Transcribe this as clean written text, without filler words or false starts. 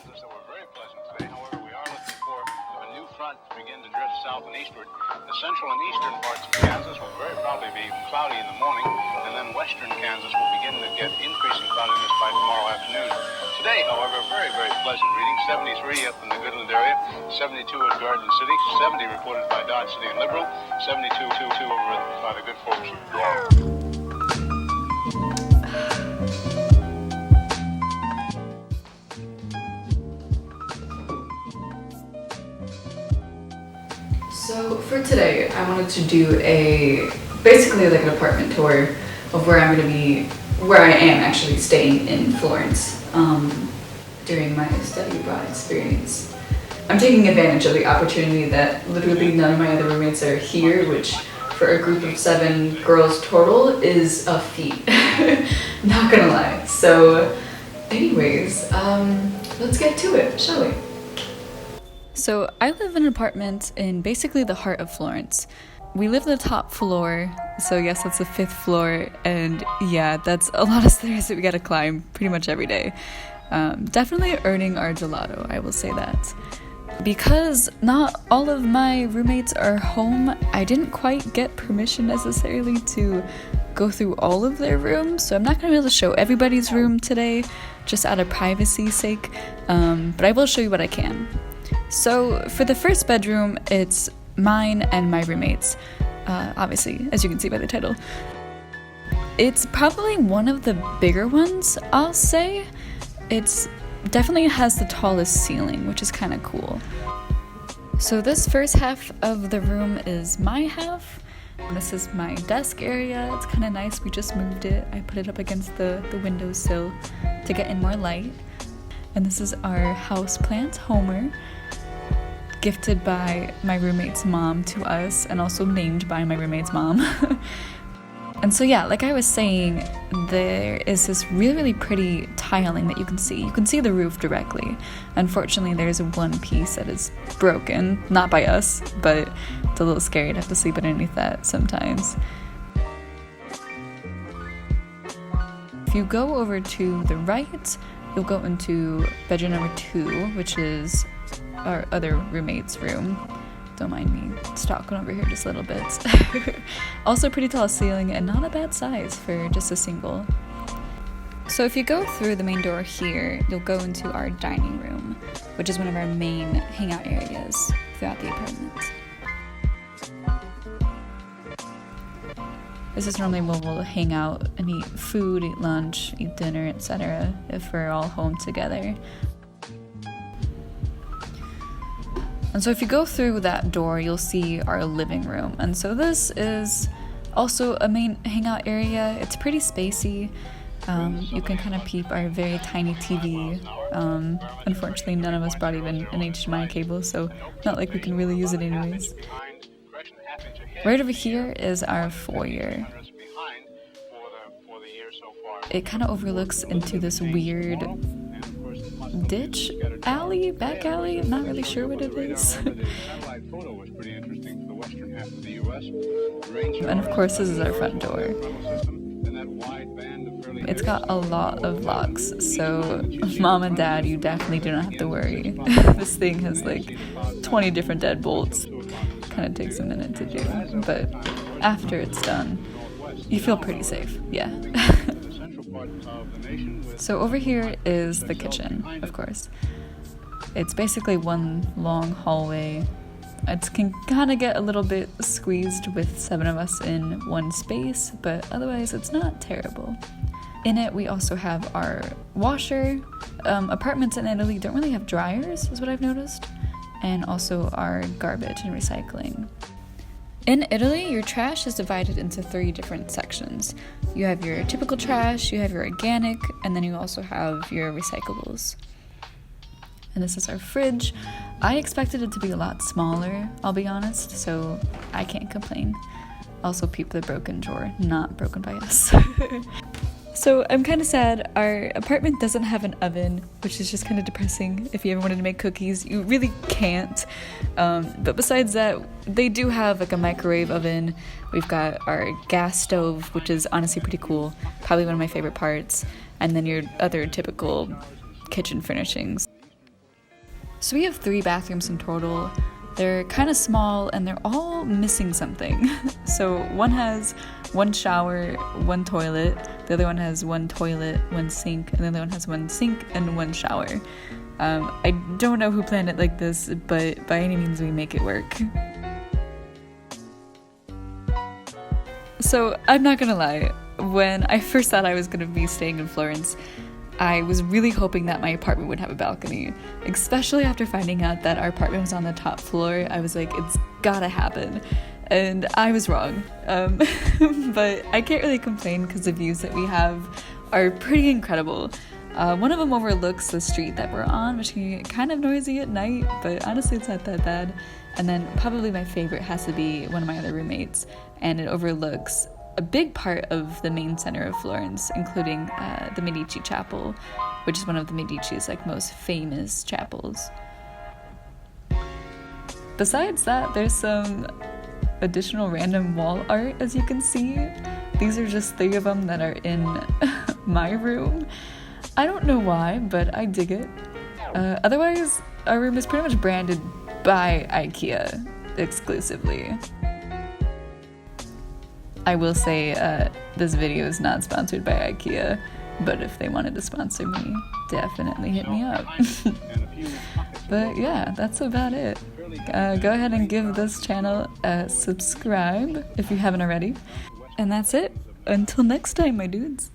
Kansas that were very pleasant today. However, we are looking for a new front to begin to drift south and eastward. The central and eastern parts of Kansas will very probably be cloudy in the morning, and then western Kansas will begin to get increasing cloudiness by tomorrow afternoon. Today, however, very, very pleasant reading. 73 up in the Goodland area, 72 at Garden City, 70 reported by Dodge City and Liberal, 72 over by the good folks of Florence. So for today, I wanted to do basically like an apartment tour of where I am actually staying in Florence during my study abroad experience. I'm taking advantage of the opportunity that literally none of my other roommates are here, which for a group of 7 girls total is a feat, not gonna lie. So anyways, let's get to it, shall we? So I live in an apartment in basically the heart of Florence. We live on the top floor, so yes, that's the 5th floor, and yeah, that's a lot of stairs that we gotta climb pretty much every day. Definitely earning our gelato, I will say that. Because not all of my roommates are home, I didn't quite get permission necessarily to go through all of their rooms, so I'm not gonna be able to show everybody's room today, just out of privacy's sake, but I will show you what I can. So for the first bedroom, it's mine and my roommates, obviously, as you can see by the title. It's probably one of the bigger ones, I'll say. It's definitely has the tallest ceiling, which is kind of cool. So this first half of the room is my half. This is my desk area. It's kind of nice. We just moved it. I put it up against the windowsill to get in more light. And this is our house plant, Homer, gifted by my roommate's mom to us, and also named by my roommate's mom. And so yeah, like I was saying, there is this really, really pretty tiling that you can see. You can see the roof directly. Unfortunately, there's one piece that is broken, not by us, but it's a little scary to have to sleep underneath that sometimes. If you go over to the right, you'll go into bedroom number 2, which is our other roommate's room. Don't mind me stalking over here just a little bit. Also pretty tall ceiling and not a bad size for just a single. So if you go through the main door here, you'll go into our dining room, which is one of our main hangout areas throughout the apartment. This is normally where we'll hang out and eat food, eat lunch, eat dinner, etc. if we're all home together. And so if you go through that door, you'll see our living room. And so this is also a main hangout area. It's pretty spacey. You can kind of peep our very tiny TV. Unfortunately, none of us brought even an HDMI cable, so not like we can really use it anyways. Right over here is our foyer. It kind of overlooks into this weird ditch alley, back alley, I'm not really sure what it is. And of course this is our front door. It's got a lot of locks, so mom and dad, you definitely do not have to worry. This thing has like 20 different deadbolts. Kind of takes a minute to do, but after it's done, you feel pretty safe, yeah. So over here is the kitchen, of course. It's basically one long hallway. It can kind of get a little bit squeezed with 7 of us in one space, but otherwise it's not terrible. In it, we also have our washer. Apartments in Italy don't really have dryers, is what I've noticed, and also our garbage and recycling. In Italy, your trash is divided into 3 different sections. You have your typical trash, you have your organic, and then you also have your recyclables. And this is our fridge. I expected it to be a lot smaller, I'll be honest, so I can't complain. Also peep the broken drawer, not broken by us. So I'm kind of sad. Our apartment doesn't have an oven, which is just kind of depressing. If you ever wanted to make cookies, you really can't. But besides that, they do have like a microwave oven. We've got our gas stove, which is honestly pretty cool. Probably one of my favorite parts. And then your other typical kitchen furnishings. So we have 3 bathrooms in total. They're kind of small and they're all missing something. So one has 1 shower, 1 toilet, the other one has 1 toilet, 1 sink, and the other one has 1 sink and 1 shower. I don't know who planned it like this, but by any means we make it work. So I'm not gonna lie, when I first thought I was gonna be staying in Florence, I was really hoping that my apartment would have a balcony, especially after finding out that our apartment was on the top floor. I was like, it's gotta happen. And I was wrong. But I can't really complain because the views that we have are pretty incredible. One of them overlooks the street that we're on, which can get kind of noisy at night, but honestly it's not that bad. And then probably my favorite has to be one of my other roommates, and it overlooks a big part of the main center of Florence, including the Medici Chapel, which is one of the Medici's like most famous chapels. Besides that, there's some additional random wall art, as you can see. These are just 3 of them that are in my room. I don't know why, but I dig it. Otherwise, our room is pretty much branded by IKEA exclusively. I will say this video is not sponsored by IKEA, but if they wanted to sponsor me, definitely hit me up. But yeah, that's about it. Go ahead and give this channel a subscribe if you haven't already. And that's it. Until next time, my dudes.